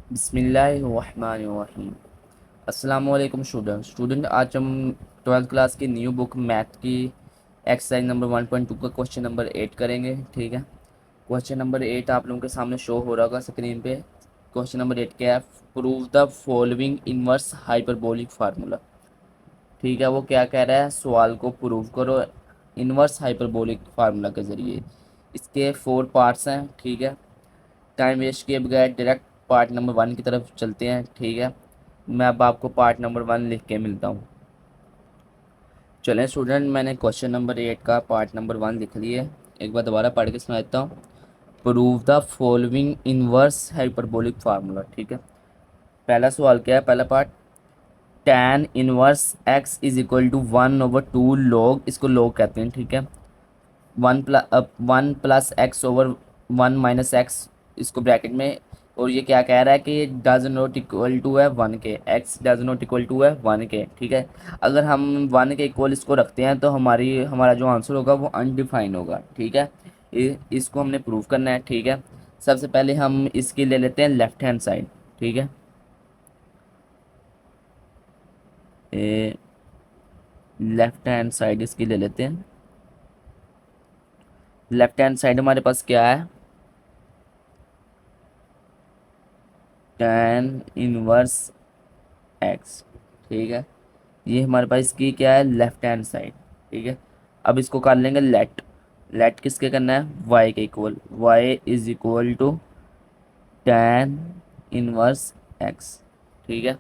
बिस्मिल्लाहिर्रहमानिर्रहीम। अस्सलाम वालेकुम स्टूडेंट, आज हम 12th क्लास की न्यू बुक मैथ की एक्सरसाइज नंबर 1.2 का क्वेश्चन नंबर 8 करेंगे। ठीक है, क्वेश्चन नंबर 8 आप लोगों के सामने शो हो रहा होगा स्क्रीन पे। क्वेश्चन नंबर 8 क्या है? Prove the following inverse hyperbolic formula. ठीक है, वो क्या कह रहा है? सवाल को प्रूव करो इनवर्स हाइपरबोलिक फार्मूला के ज़रिए। इसके 4 पार्ट्स हैं। ठीक है, टाइम वेस्ट किए बगैर डायरेक्ट पार्ट नंबर 1 की तरफ चलते हैं। ठीक है, मैं अब आपको पार्ट नंबर 1 लिख के मिलता हूँ। चलें स्टूडेंट, मैंने क्वेश्चन नंबर 8 का पार्ट नंबर 1 लिख लिया है। एक बार दोबारा पढ़ के सुना देता हूँ। Prove the following inverse hyperbolic formula. ठीक है, पहला सवाल क्या है? पहला part, tan inverse x is equal to 1/2 log, इसको log कहते हैं। ठीक है, 1 प्लस x/(1 - x) इसको ब्रैकेट में। और ये क्या कह रहा है कि डज नॉट इक्वल टू है 1 के, x does not equal to है 1 के। ठीक है, अगर हम 1 के इक्वल इसको रखते हैं तो हमारा जो आंसर होगा वो अनडिफाइन होगा। ठीक है, इसको हमने प्रूव करना है। ठीक है, सबसे पहले हम इसकी ले लेते हैं लेफ्ट हैंड साइड। ठीक है, लेफ्ट हैंड साइड इसकी ले लेते हैं। लेफ्ट हैंड साइड हमारे पास क्या है? tan inverse x। ठीक है, ये हमारे पास इसकी क्या है? Left hand side. ठीक है, अब इसको कर लेंगे लेट। लेट किसके करना है? y के equal. y is equal to tan inverse x। ठीक है,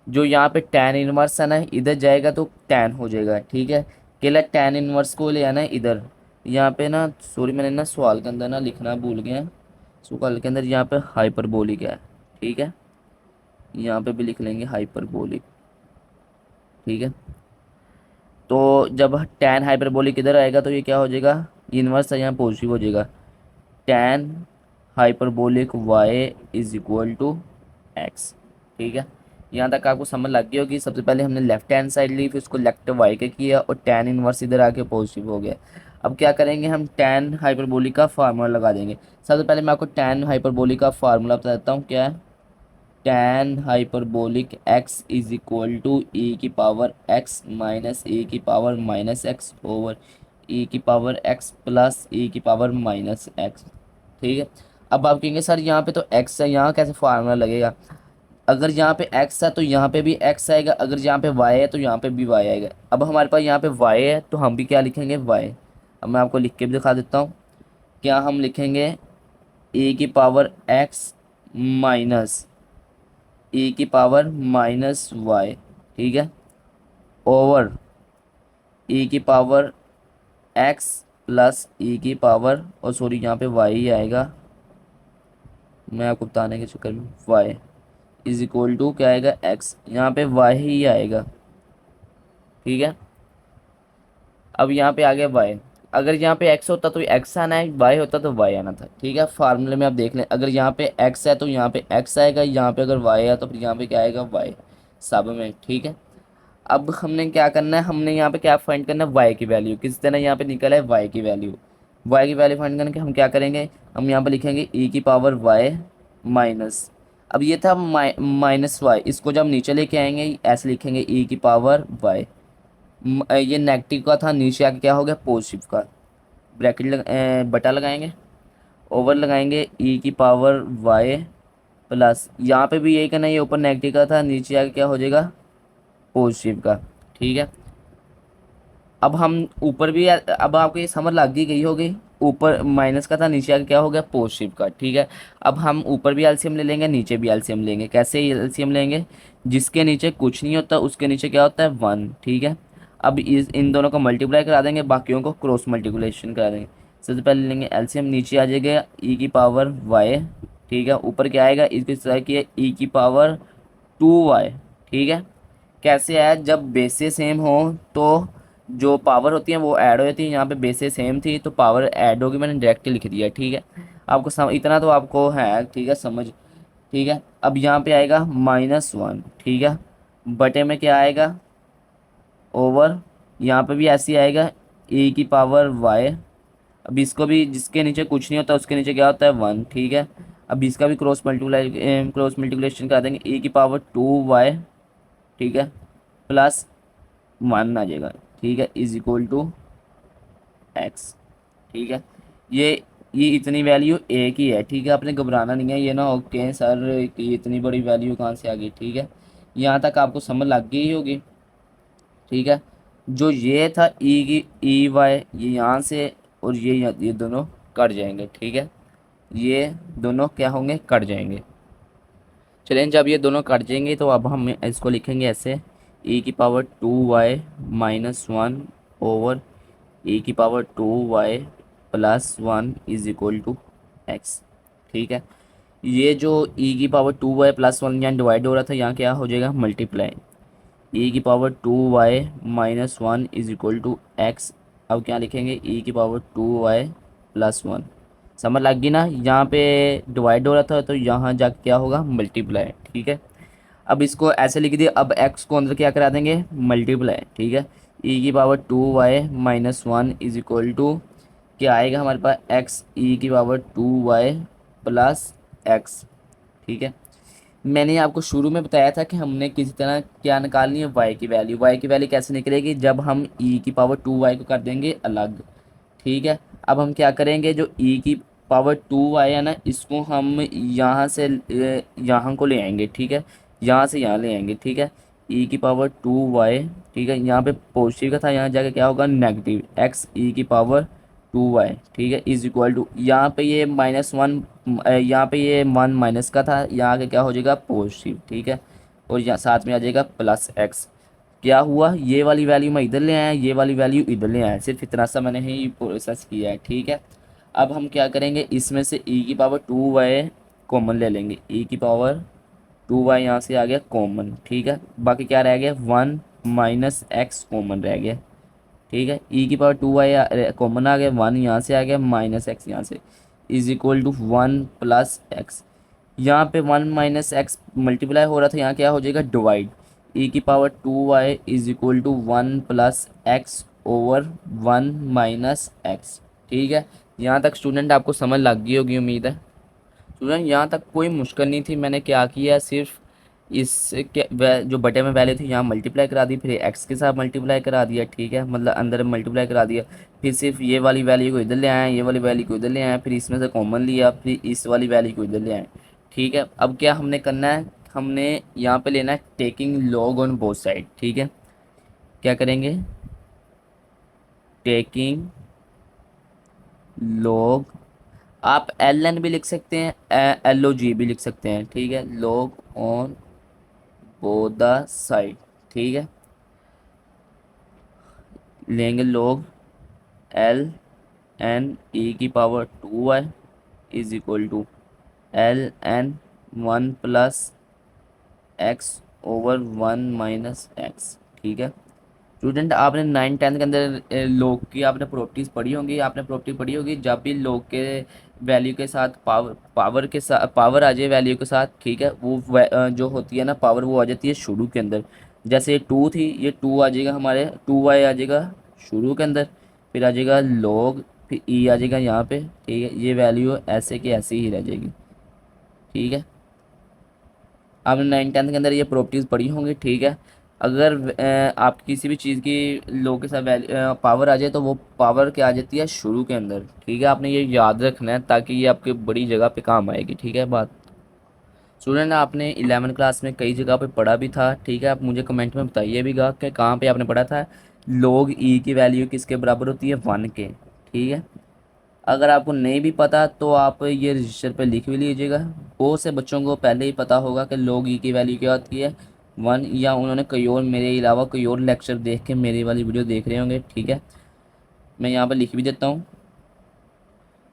जो यहाँ पे tan इनवर्स है ना, इधर जाएगा तो tan हो जाएगा। ठीक है, केवल tan इनवर्स को ले आना है इधर। यहाँ पे ना, सॉरी मैंने ना सवाल के अंदर ना लिखना भूल गया। सवाल के अंदर यहाँ पे हाइपरबोलिक है। ठीक है, यहाँ पे भी लिख लेंगे हाइपरबोलिक। ठीक है, तो जब tan हाइपरबोलिक इधर आएगा तो ये क्या हो जाएगा? इनवर्स है, यहाँ पॉजिटिव हो जाएगा। tan hyperbolic y is equal to x। ठीक है, यहाँ तक आपको समझ लग गई होगी। सबसे पहले हमने लेफ्ट हैंड साइड ली, फिर उसको लेफ्ट y के किया और tan इनवर्स इधर आके पॉजिटिव हो गया। अब क्या करेंगे? हम tan हाइपरबोलिक का फार्मूला लगा देंगे। सबसे पहले मैं आपको tan हाइपरबोलिक का फार्मूला बता देता हूँ क्या है। tan hyperbolic x is equal to e की पावर x माइनस ए की power minus x over e की पावर x प्लस ई की पावर माइनस एक्स। ठीक है, अब आप कहेंगे सर यहाँ पे तो x है, यहाँ कैसे फार्मूला लगेगा? अगर यहाँ पे x है तो यहाँ पे भी x आएगा, अगर यहाँ पे y है तो यहाँ पे भी y आएगा। अब हमारे पास यहाँ पे y है तो हम भी क्या लिखेंगे? y। अब मैं आपको लिख के भी दिखा देता हूँ। क्या हम लिखेंगे? e की पावर x माइनस e की पावर माइनस वाई। ठीक है, ओवर e की पावर x प्लस e की पावर, और सॉरी यहाँ पे y ही आएगा, मैं आपको बताने के चक्कर में, y इज इक्वल टू क्या आएगा? x, यहाँ पे y ही आएगा। ठीक है, अब यहाँ पे आ गया y। अगर यहाँ पे x होता तो x आना है, y होता तो y आना था। ठीक है, फार्मूले में आप देख लें, अगर यहाँ पे x है तो यहाँ पे x आएगा, यहाँ पे अगर y है तो फिर यहाँ पे क्या आएगा? y सब में। ठीक है, अब हमने क्या करना है? हमने यहाँ पे क्या फाइंड करना है? y की वैल्यू। किस तरह यहाँ पे निकला है y की वैल्यू? y की वैल्यू फाइंड करने के हम क्या करेंगे? हम यहाँ पे लिखेंगे e की पावर y माइनस, अब ये था माइनस y, इसको जब नीचे लेके आएंगे ऐसे लिखेंगे e की पावर y। ये नेगेटिव का था, नीचे आके क्या हो गया? पॉजिटिव का। ब्रैकेट बटा लगाएंगे, ओवर लगाएंगे e की पावर y प्लस, यहाँ पे भी यही करना है, ये ऊपर नेगेटिव का था, नीचे आके क्या हो जाएगा? पॉजिटिव का। ठीक है, अब हम ऊपर भी, अब आपको ये समझ लग ही गई होगी, ऊपर माइनस का था, नीचे आके क्या हो गया? पॉजिटिव का। ठीक है, अब हम ऊपर भी एलसीएम ले लेंगे, नीचे भी एलसीएम लेंगे। कैसे एलसीएम लेंगे? जिसके नीचे कुछ नहीं होता उसके नीचे क्या होता है? 1। ठीक है, अब इन दोनों को मल्टीप्लाई करा देंगे, बाकियों को क्रॉस मल्टीप्लिकेशन करा देंगे। सबसे पहले लेंगे एलसीएम, नीचे आ जाएगा ई की पावर वाई। ठीक है, ऊपर क्या आएगा? इसकी तरह की ई की पावर 2y। ठीक है, कैसे आया? जब बेसे सेम हो तो जो पावर होती है वो ऐड हो जाती है। यहाँ पे बेसे सेम थी तो पावर ऐड होगी, मैंने डायरेक्ट लिख दिया। ठीक है, आपको इतना तो आपको है। ठीक है, समझ। ठीक है, अब यहाँ पे आएगा -1। ठीक है, बटे में क्या आएगा? ओवर, यहाँ पे भी ऐसे ही आएगा e की पावर y। अब इसको भी, जिसके नीचे कुछ नहीं होता उसके नीचे क्या होता है? 1। ठीक है, अब इसका भी क्रॉस मल्टीप्लिकेशन करा देंगे, ए की पावर 2y, ठीक है, प्लस 1 आ जाएगा, ठीक है, इज इक्वल टू एक्स, ठीक है। ये ये इतनी वैल्यू ए की है, ठीक है, आपने घबराना नहीं है, ये ना ओके सर कि इतनी बड़ी वैल्यू कहाँ से आ गई, ठीक है, यहाँ तक आपको समझ लग गई होगी, ठीक है। जो ये था ई की ई वाई, ये यहाँ से और ये दोनों कट जाएंगे, ठीक है, ये दोनों क्या होंगे, कट जाएंगे। चलें, जब ये दोनों कट जाएंगे तो अब हम इसको लिखेंगे ऐसे, e की power 2y minus 1 over e की power 2y plus 1 is equal to x, ठीक है। ये जो e की पावर 2y प्लस 1 यहाँ डिवाइड हो रहा था, यहाँ क्या हो जाएगा, मल्टीप्लाई, e की power 2y minus 1 is equal to x. अब क्या लिखेंगे, e की पावर 2y प्लस 1, समझ लग गई ना, यहाँ पे डिवाइड हो रहा था तो यहाँ जाके क्या होगा, मल्टीप्लाई, ठीक है। अब इसको ऐसे लिख दिए, अब x को अंदर क्या करा देंगे, मल्टीप्लाई, ठीक है, e की power 2y minus 1 is equal to क्या आएगा हमारे पास, x e की पावर 2y प्लस एक्स, ठीक है। मैंने आपको शुरू में बताया था कि हमने किसी तरह क्या निकालनी है, y की वैल्यू। y की वैल्यू कैसे निकलेगी, जब हम e की पावर 2y को कर देंगे अलग, ठीक है। अब हम क्या करेंगे, जो e की पावर 2y है ना, इसको हम यहाँ से यहाँ को ले आएंगे, ठीक है, यहाँ से यहाँ ले आएंगे, ठीक है, e की पावर 2y, ठीक है, यहाँ पे पॉजिटिव का था, यहाँ जाके क्या होगा, नेगेटिव, x e की पावर 2y, ठीक है, इज इक्वल टू, यहाँ पे ये -1, यहाँ पे ये 1 माइनस का था, यहाँ आके क्या हो जाएगा, पॉजिटिव, ठीक है, और यहाँ साथ में आ जाएगा प्लस एक्स। क्या हुआ, ये वाली वैल्यू मैं इधर ले आया, ये वाली वैल्यू इधर ले आया, सिर्फ इतना सा मैंने ही प्रोसेस किया है, ठीक है। अब हम क्या करेंगे, इसमें से e की पावर 2y कॉमन ले लेंगे, e की पावर 2y यहाँ से आ गया कॉमन, ठीक है, बाकी क्या रह गया, 1 माइनस एक्स कॉमन रह गया, ठीक है, e की पावर 2y कॉमन आ गया, 1 यहाँ से आ गया, माइनस एक्स यहाँ से, is equal to 1 plus x. यहाँ पे 1 माइनस एक्स मल्टीप्लाई हो रहा था, यहाँ क्या हो जाएगा, डिवाइड, e की power 2y is equal to 1 plus x over 1 minus x, ठीक है। यहाँ तक स्टूडेंट आपको समझ लग गई होगी उम्मीद है। स्टूडेंट यहाँ तक कोई मुश्किल नहीं थी, मैंने क्या किया, सिर्फ इस जो बटे में वैल्यू थी यहाँ मल्टीप्लाई करा दी, फिर एक्स के साथ मल्टीप्लाई करा दिया, ठीक है, मतलब अंदर मल्टीप्लाई करा दिया, फिर सिर्फ ये वाली वैल्यू को इधर ले आए, ये वाली वैल्यू को इधर ले आए, फिर इसमें से कॉमन लिया, फिर इस वाली वैल्यू को इधर ले आए, ठीक है। अब क्या हमने करना है, हमने यहाँ पे लेना है taking log on both side, ठीक है, क्या करेंगे, टेकिंग लॉग, आप एल एन भी लिख सकते हैं, एल ओ जी भी लिख सकते हैं, ठीक है, log on both the side, ठीक है, लेंगे लॉग एल एन ई की power 2y is equal to l n 1 plus x over 1 minus x, ठीक है। स्टूडेंट आपने 9 10 के अंदर लॉग की आपने प्रॉपर्टीज़ पढ़ी होंगी, आपने प्रॉपर्टी पढ़ी होगी, जब भी लॉग के वैल्यू के साथ पावर के साथ पावर आ जाए वैल्यू के साथ, ठीक है, वो जो होती है ना पावर, वो आ जाती है शुरू के अंदर, जैसे ये 2 थी, ये 2 आ जाएगा हमारे 2y आ जाएगा शुरू के अंदर, फिर आ जाएगा लॉग, फिर ई आ जाएगा यहाँ पे, ठीक है, ये वैल्यू ऐसे की ऐसी ही रह जाएगी, ठीक है। आपने 9 10 के अंदर ये प्रॉपर्टीज़ पढ़ी होंगी, ठीक है। अगर आप किसी भी चीज़ की लो के साथ पावर आ जाए तो वो पावर क्या आ जाती है शुरू के अंदर, ठीक है, आपने ये याद रखना है ताकि ये आपके बड़ी जगह पे काम आएगी, ठीक है। बात स्टूडेंट आपने 11 क्लास में कई जगह पे पढ़ा भी था, ठीक है, आप मुझे कमेंट में बताइएगा कि कहाँ पे आपने पढ़ा था, लॉग ई की वैल्यू किसके बराबर होती है, 1 के, ठीक है। अगर आपको नहीं भी पता तो आप ये रजिस्टर पे लिख भी लीजिएगा, बहुत से बच्चों को पहले ही पता होगा कि log e की वैल्यू क्या होती है, 1, या उन्होंने कई और मेरे अलावा कोई और लेक्चर देख के मेरी वाली वीडियो देख रहे होंगे, ठीक है। मैं यहाँ पर लिख भी देता हूँ,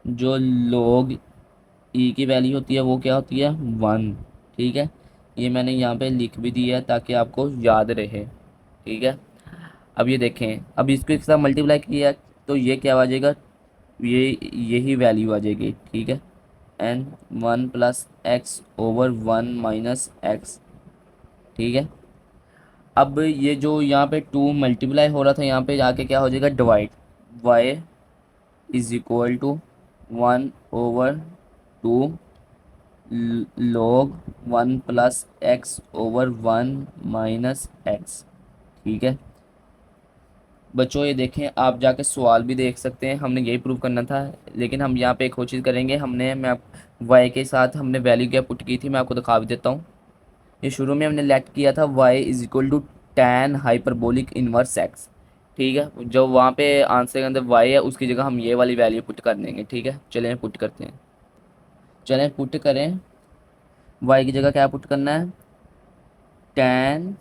जो log e की वैल्यू होती है वो क्या होती है, 1, ठीक है, ये मैंने यहाँ पे लिख भी दिया है ताकि आपको याद रहे, ठीक है। अब ये देखें, अब इसको एक साथ मल्टीप्लाई किया तो ये क्या आ जाएगा, ये यही वैल्यू आ जाएगी, ठीक है, n 1 plus x over 1 minus x, ठीक है। अब ये जो यहाँ पे 2 मल्टीप्लाई हो रहा था, यहाँ पे जाके क्या हो जाएगा, divide, y is equal to 1 over 2 log 1 + x/1 - x। ठीक है बच्चों, ये देखें, आप जाके सवाल भी देख सकते हैं, हमने यही प्रूव करना था। लेकिन हम यहाँ पे एक और चीज़ करेंगे, हमने मैं आप वाई के साथ हमने वैल्यू क्या पुट की थी, मैं आपको दिखा भी देता हूँ। ये शुरू में हमने लेट किया था y = tan hyperbolic inverse x। ठीक है, जो वहाँ पे आंसर के अंदर y है उसकी जगह हम ये वाली वैल्यू पुट कर देंगे। ठीक है, चलें पुट करते हैं। चलें पुट करें, y की जगह क्या पुट करना है, tan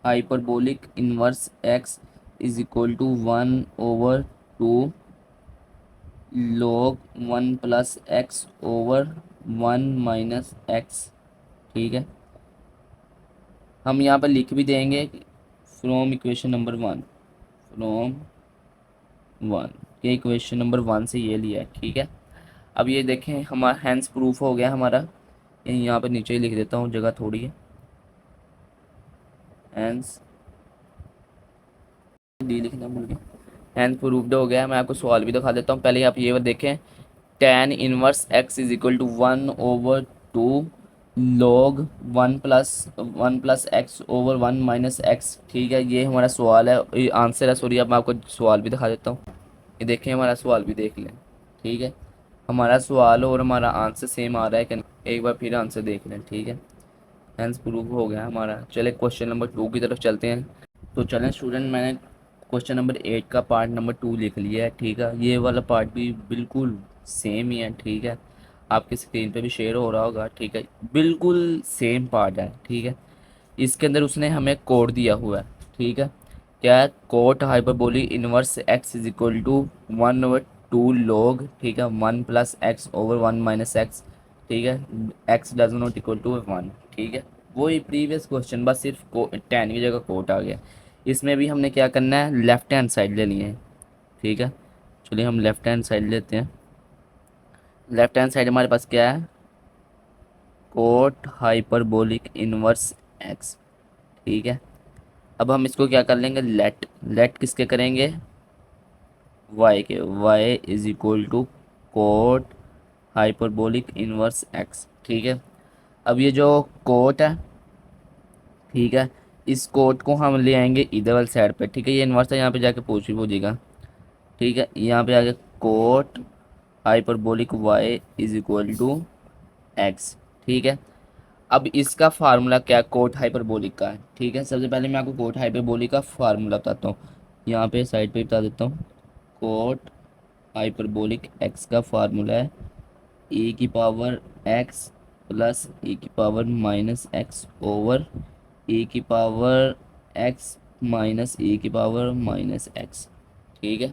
hyperbolic inverse x = 1/2 log 1 + x/1 - x। ठीक है, हम यहाँ पर लिख भी देंगे फ्रॉम इक्वेशन नंबर 1, फ्रॉम 1 के इक्वेशन नंबर 1 से ये लिया है। ठीक है, अब ये देखें हमारा हैंड्स प्रूफ हो गया हमारा। यहाँ पर नीचे ही लिख देता हूँ, जगह थोड़ी है। हैंड्स डी लिखना भूल गया। हैंड प्रूफ्ड हो गया। मैं आपको सवाल भी दिखा देता हूँ, पहले आप ये देखें। tan inverse x = 1/2 log 1 + x/1 - x। ठीक है, ये हमारा सवाल है, ये आंसर है, सॉरी। अब मैं आपको सवाल भी दिखा देता हूँ, ये देखें हमारा सवाल भी देख लें। ठीक है, हमारा सवाल और हमारा आंसर सेम आ रहा है कि एक बार फिर आंसर देख लें। ठीक है, हैंस प्रूफ हो गया हमारा। चले क्वेश्चन नंबर 2 की तरफ चलते हैं। तो चलें स्टूडेंट, मैंने क्वेश्चन नंबर 8 का पार्ट नंबर 2 लिख लिया है। ठीक है, ये वाला पार्ट भी बिल्कुल सेम ही है। ठीक है, आपकी स्क्रीन पे भी शेयर हो रहा होगा। ठीक है, बिल्कुल सेम पार्ट है। ठीक है, इसके अंदर उसने हमें कोड दिया हुआ है। ठीक है, क्या है, coat hyperbolic inverse x = 1/2 log। ठीक है, 1 + x/1 - x। ठीक है, x does not equal to 1। ठीक है, वही प्रीवियस क्वेश्चन, बस सिर्फ टेन की जगह कोट आ गया। इसमें भी हमने क्या करना है, लेफ्ट हैंड साइड ले लिए हैं। ठीक है, चलिए हम लेफ्ट हैंड साइड लेते हैं। लेफ्ट हैंड साइड हमारे पास क्या है, कोट हाइपरबोलिक इनवर्स x। ठीक है, अब हम इसको क्या कर लेंगे, लेट। लेट किसके करेंगे, y के। y = cot hyperbolic inverse x। ठीक है, अब ये जो कोट है, ठीक है, इस कोट को हम ले आएंगे इधर वाली साइड पे। ठीक है, ये इन्वर्स है, यहाँ पे जाके पूछिएगा। ठीक है, यहाँ पे आगे कोट हाइपरबोलिक y = x। ठीक है, अब इसका फार्मूला क्या, कोट हाइपरबोलिक का है। ठीक है, सबसे पहले मैं आपको कोट हाइपरबोलिक का फार्मूला बताता हूँ, यहाँ पे साइड पे बता देता हूँ। कोट हाइपरबोलिक x का फार्मूला है e⁻x + e⁻−x e⁻x e⁻−x। ठीक है,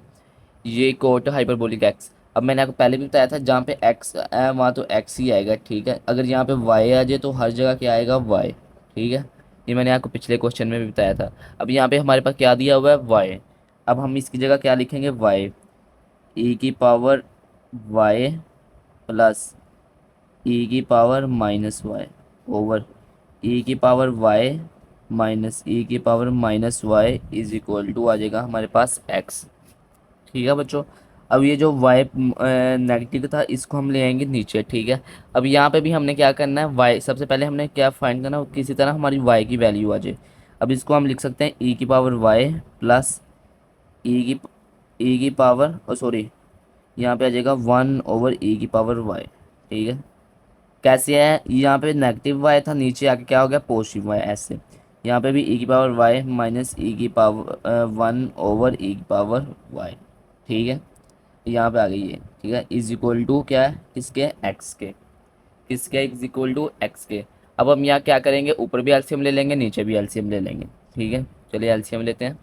ये कोट हाइपरबोलिक एक्स। अब मैंने आपको पहले भी बताया था, जहाँ पे एक्स है वहाँ तो एक्स ही आएगा। ठीक है, अगर यहाँ पे वाई आ जाए तो हर जगह क्या आएगा, वाई। ठीक है, ये मैंने आपको पिछले क्वेश्चन में भी बताया था। अब यहाँ पे हमारे पास क्या दिया हुआ है, वाई। अब हम इसकी जगह क्या लिखेंगे, Y e⁻y plus e⁻−y over e⁻y = आ जाएगा हमारे पास x। ठीक है बच्चों, अब ये जो y नेगेटिव था इसको हम ले आएंगे नीचे। ठीक है, अब यहाँ पे भी हमने क्या करना है, y सबसे पहले हमने क्या फाइंड करना है, किसी तरह हमारी y की वैल्यू आ जाए। अब इसको हम लिख सकते हैं e⁻y प्लस ई की पावर, सॉरी, यहाँ पे आ जाएगा 1/e⁻y। ठीक है, कैसे है, यहाँ पे नेगेटिव वाई था, नीचे आके क्या हो गया, पॉजिटिव वाई। ऐसे यहाँ पे भी e⁻y माइनस e⁻1/e⁻y। ठीक है, यहाँ पे आ गई है। ठीक है, = क्या है, किसके, x के। किसके, x के। अब हम यहाँ क्या करेंगे, ऊपर भी एलसीएम ले लेंगे, नीचे भी एलसीएम ले लेंगे। ठीक है, चलिए एलसीएम लेते हैं।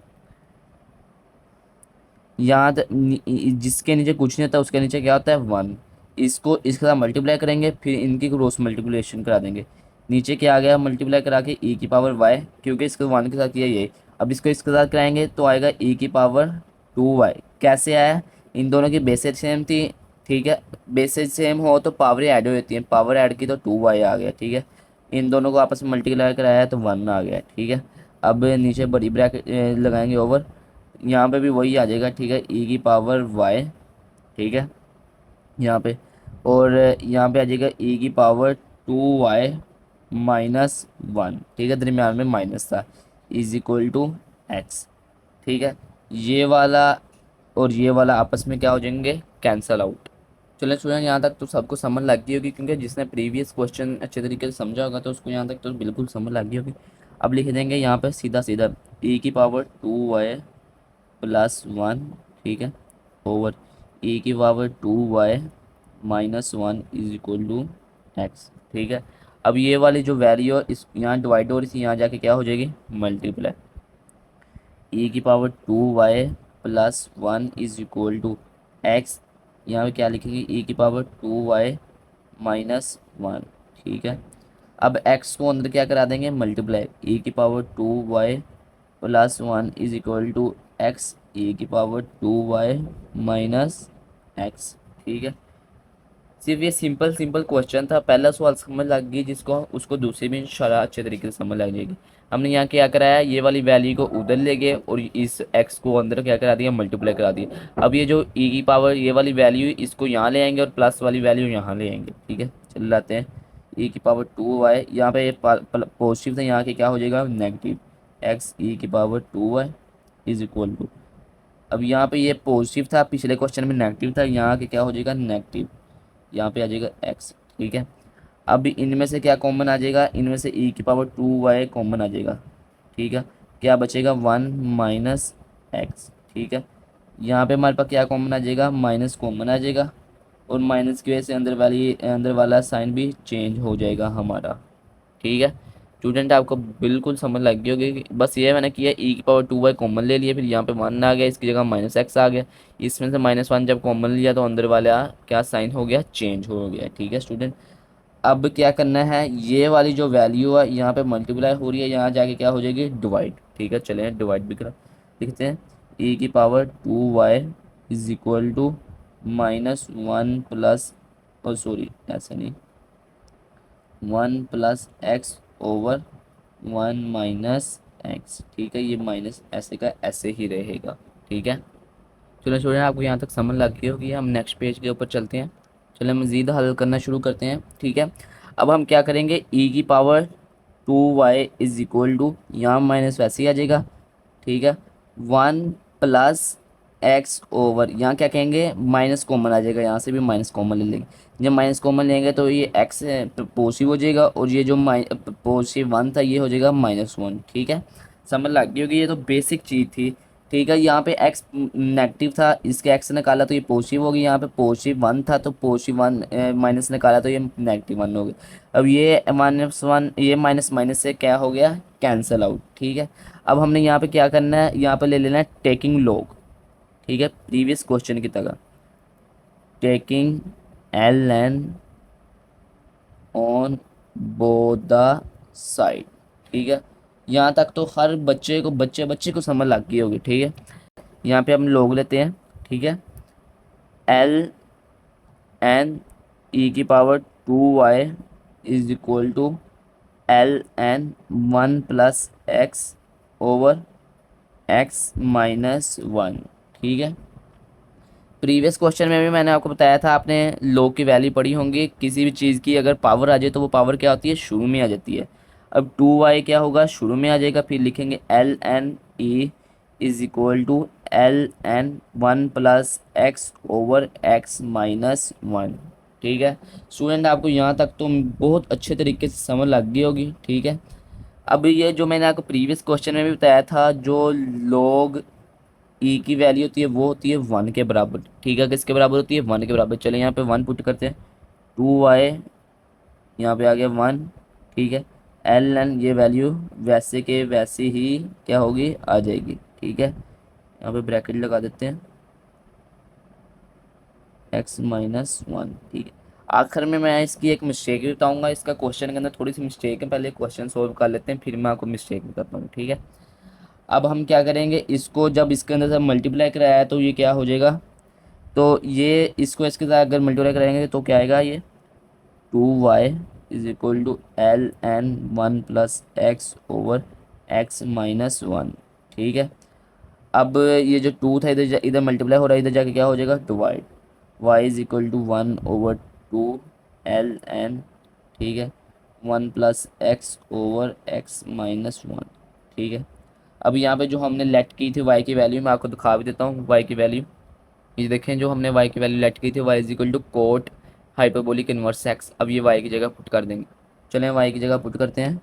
यहाँ जिसके नीचे कुछ नहीं होता उसके नीचे क्या होता है, 1। इसको इसके साथ मल्टीप्लाई करेंगे, फिर इनकी क्रॉस मल्टीप्लिकेशन करा देंगे। नीचे क्या आ गया, मल्टीप्लाई करा के e⁻y, क्योंकि इसको 1 के साथ किया ये। अब इसको इसके साथ कराएंगे तो आएगा e⁻2y। कैसे आया, इन दोनों की बेसेज सेम थी। ठीक है, बेसेज सेम हो तो पावर ऐड हो जाती है, पावर ऐड की तो 2y आ गया। ठीक है, इन दोनों को आपस में मल्टीप्लाई कराया तो 1 आ गया। ठीक है, अब नीचे बड़ी ब्रैकेट लगाएंगे ओवर, यहाँ पे भी वही आ जाएगा। ठीक है, e⁻y। ठीक है, यहाँ पे, और यहाँ पे आ जाएगा e⁻2y। 2y माइनस वन, ठीक है, दरमियान में माइनस था, इज इक्वल टू एक्स, ठीक है। ये वाला और ये वाला आपस में क्या हो जाएंगे, कैंसल आउट। चलो स्टूडेंट, यहाँ तक तो सबको समझ लग गई होगी, क्योंकि जिसने प्रीवियस क्वेश्चन अच्छे तरीके से समझा होगा तो उसको यहाँ तक तो बिल्कुल समझ लग गई होगी। अब लिख देंगे यहाँ पे सीधा सीधा e की पावर 2y प्लस वन, ठीक है, ओवर e की power 2y minus one is equal to x, ठीक है। अब ये वाली जो वैल्यू है इस यहाँ डिवाइड और इसी यहाँ जाके क्या हो जाएगी, मल्टीप्लाई, e की power 2y plus one is equal to x, यहाँ पे क्या लिखेंगे, e की पावर 2y माइनस वन, ठीक है। अब x को अंदर क्या करा देंगे, मल्टीप्लाई, e की power 2y plus one is equal to x, e की पावर 2y माइनस एक्स, ठीक है। सिर्फ ये सिंपल सिंपल क्वेश्चन था, पहला सवाल समझ लग गई जिसको, उसको दूसरी भी इंशाल्लाह अच्छे तरीके से समझ लग जाएगी। हमने यहाँ क्या कराया, ये वाली वैल्यू को उधर ले गए और इस x को अंदर क्या करा दिया, मल्टीप्लाई करा दिया। अब ये जो e की पावर ये वाली वैल्यू इसको यहाँ ले आएंगे और प्लस वाली वैल्यू यहाँ ले आएंगे, ठीक है। चल लाते हैं, e की पावर 2y, यहाँ पे ये पॉजिटिव था, यहाँ के क्या हो जाएगा, नेगेटिव, एक्स e की power 2y is equal to, अब यहाँ पे ये पॉजिटिव था, पिछले क्वेश्चन में नेगेटिव था, यहाँ के क्या हो जाएगा, नेगेटिव, यहाँ पे आ जाएगा x, ठीक है। अब इनमें से क्या कॉमन आ जाएगा, इनमें से e की पावर 2y कॉमन आ जाएगा, ठीक है। क्या बचेगा, वन माइनस एक्स, ठीक है। यहाँ पे हमारे पास क्या कॉमन आ जाएगा, माइनस कॉमन आ जाएगा, और माइनस की वजह से अंदर वाला साइन भी चेंज हो जाएगा हमारा, ठीक है। स्टूडेंट आपको बिल्कुल समझ लग गई होगी बस ये मैंने किया, e की पावर 2y कॉमन ले लिया, फिर यहाँ पे वन आ गया, इसकी जगह माइनस एक्स आ गया, इसमें से माइनस वन जब कॉमन लिया तो अंदर वाला क्या साइन हो गया, चेंज हो गया, ठीक है स्टूडेंट। अब क्या करना है, ये वाली जो वैल्यू है यहाँ पे मल्टीप्लाई हो रही है, यहाँ जाके क्या हो जाएगी, डिवाइड, ठीक है। चले डिवाइड भी करा लिखते हैं, e की power 2y is equal to minus one plus, और सॉरी ऐसा नहीं, one plus x over one minus x, ठीक है। ये माइनस ऐसे का ऐसे ही रहेगा, ठीक है। चलो छोड़िए, आपको यहाँ तक समझ लग गई होगी, हम नेक्स्ट पेज के ऊपर चलते हैं। चलो मज़ीद हल करना शुरू करते हैं, ठीक है। अब हम क्या करेंगे, e की power 2y is equal to, यहाँ माइनस वैसे ही आ जाएगा, ठीक है, वन प्लस एक्स ओवर, यहाँ क्या कहेंगे, माइनस कॉमन आ जाएगा, यहाँ से भी माइनस कॉमन ले लेंगे, जब माइनस कॉमन लेंगे तो ये एक्स पॉजिटिव हो जाएगा, और ये जो पॉजिटिव वन था ये हो जाएगा माइनस वन, ठीक है। समझ लग गई होगी, ये तो बेसिक चीज़ थी, ठीक है। यहाँ पे x नेगेटिव था, इसके x निकाला तो ये पॉजिटिव हो गई, यहाँ पे पॉजिटिव वन था तो पॉजिटिव वन माइनस निकाला तो ये नेगेटिव वन हो गया। अब ये माइनस वन, ये माइनस माइनस से क्या हो गया, कैंसल आउट, ठीक है। अब हमने यहाँ पे क्या करना है, यहाँ पे ले लेना है टेकिंग लॉग, ठीक है, प्रीवियस क्वेश्चन की तरह, taking l n on both the side, ठीक है। यहाँ तक तो हर बच्चे बच्चे को समझ लग गई होगी, ठीक है। यहाँ पे हम लोग लेते हैं, ठीक है, एल एन ई की power 2y is equal to l n one plus x over x minus one, ठीक है। प्रीवियस क्वेश्चन में भी मैंने आपको बताया था, आपने लॉग की वैल्यू पढ़ी होंगी, किसी भी चीज़ की अगर पावर आ जाए तो वो पावर क्या होती है, शुरू में आ जाती है। अब 2y क्या होगा, शुरू में आ जाएगा, फिर लिखेंगे l n e is equal to l n one plus x over x minus one, ठीक है। स्टूडेंट आपको यहाँ तक तो बहुत अच्छे तरीके से समझ लग गई होगी, ठीक है। अब ये जो मैंने आपको प्रीवियस क्वेश्चन में भी बताया था, जो लॉग ई की वैल्यू होती है वो होती है वन के बराबर, ठीक है। किसके बराबर होती है, वन के बराबर। चले यहाँ पे वन पुट करते हैं, 2y यहाँ पे आ गया वन, ठीक है। एल एन ये वैल्यू वैसे के वैसे ही क्या होगी, आ जाएगी, ठीक है। यहाँ पे ब्रैकेट लगा देते हैं, x माइनस वन, ठीक है। आखिर में मैं इसकी एक मिस्टेक भी बताऊंगा, इसका क्वेश्चन के अंदर थोड़ी सी मिस्टेक है, पहले क्वेश्चन सोल्व कर लेते हैं फिर मैं आपको मिस्टेक भी बताता हूँ, ठीक है। अब हम क्या करेंगे, इसको जब इसके अंदर से मल्टीप्लाई कराया है तो ये क्या हो जाएगा, तो ये इसको इसके साथ अगर मल्टीप्लाई कराएंगे तो क्या आएगा, ये 2y is equal to l n one plus x over x minus one, ठीक है। अब ये जो टू था इधर इधर मल्टीप्लाई हो रहा है, इधर जाके क्या हो जाएगा, divide, y is equal to one over two l n, ठीक है। One plus x over x minus one. ठीक है, अब यहाँ पे जो हमने लेट की थी वाई की वैल्यू, मैं आपको दिखा भी देता हूँ वाई की वैल्यू। ये देखें, जो हमने वाई की वैल्यू लेट की थी, y is equal to cot hyperbolic inverse x. अब ये वाई की जगह पुट कर देंगे। चलें वाई की जगह पुट करते हैं।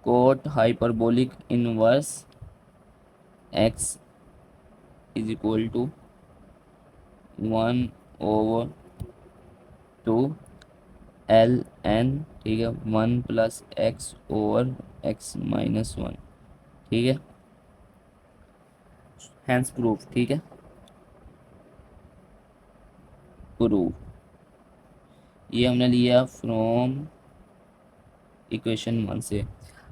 Cot hyperbolic inverse x is equal to one over two l n, ठीक है, one plus x over x minus one. ठीक है, हैंस प्रूफ। ठीक है, प्रूफ ये हमने लिया फ्रॉम इक्वेशन वन से।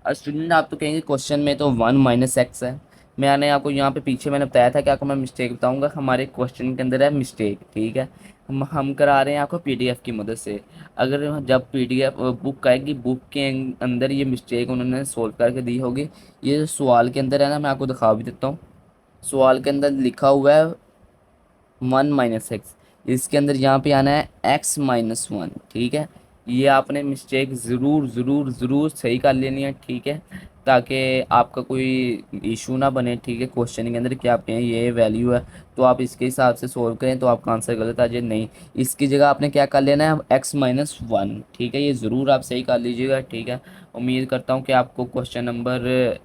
और स्टूडेंट आप तो कहेंगे क्वेश्चन में तो वन माइनस एक्स है। मैंने आपको यहाँ पे पीछे मैंने बताया था कि आपको मैं मिस्टेक बताऊंगा, हमारे क्वेश्चन के अंदर है मिस्टेक। ठीक है, हम करा रहे हैं आपको पीडीएफ की मदद से। अगर जब पीडीएफ बुक आएगी, बुक के अंदर ये मिस्टेक उन्होंने सोल्व करके दी होगी। ये जो सवाल के अंदर है ना, मैं आपको दिखा भी देता हूँ। सवाल के अंदर लिखा हुआ है वन माइनस एक्स, इसके अंदर यहाँ पे आना है एक्स माइनस वन। ठीक है, ये आपने मिस्टेक ज़रूर ज़रूर ज़रूर सही कर लेनी है। ठीक है, ताकि आपका कोई इशू ना बने। ठीक है, क्वेश्चन के अंदर क्या आपके यहाँ ये वैल्यू है, तो आप इसके हिसाब से सोल्व करें तो आपका आंसर गलत आ जाए। नहीं, इसकी जगह आपने क्या कर लेना है, एक्स माइनस वन। ठीक है, ये ज़रूर आप सही कर लीजिएगा। ठीक है, उम्मीद करता हूँ कि आपको क्वेश्चन नंबर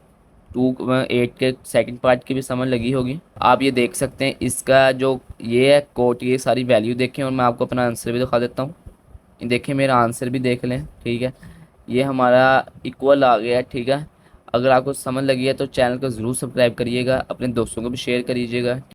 2 8 के सेकंड पार्ट की भी समझ लगी होगी। आप ये देख सकते हैं, इसका जो ये है कोट, ये सारी वैल्यू देखें और मैं आपको अपना आंसर भी दिखा देता हूँ। देखिए, मेरा आंसर भी देख लें। ठीक है, ये हमारा इक्वल आ गया है। ठीक है, अगर आपको समझ लगी है तो चैनल को ज़रूर सब्सक्राइब करिएगा, अपने दोस्तों को भी शेयर करिएगा।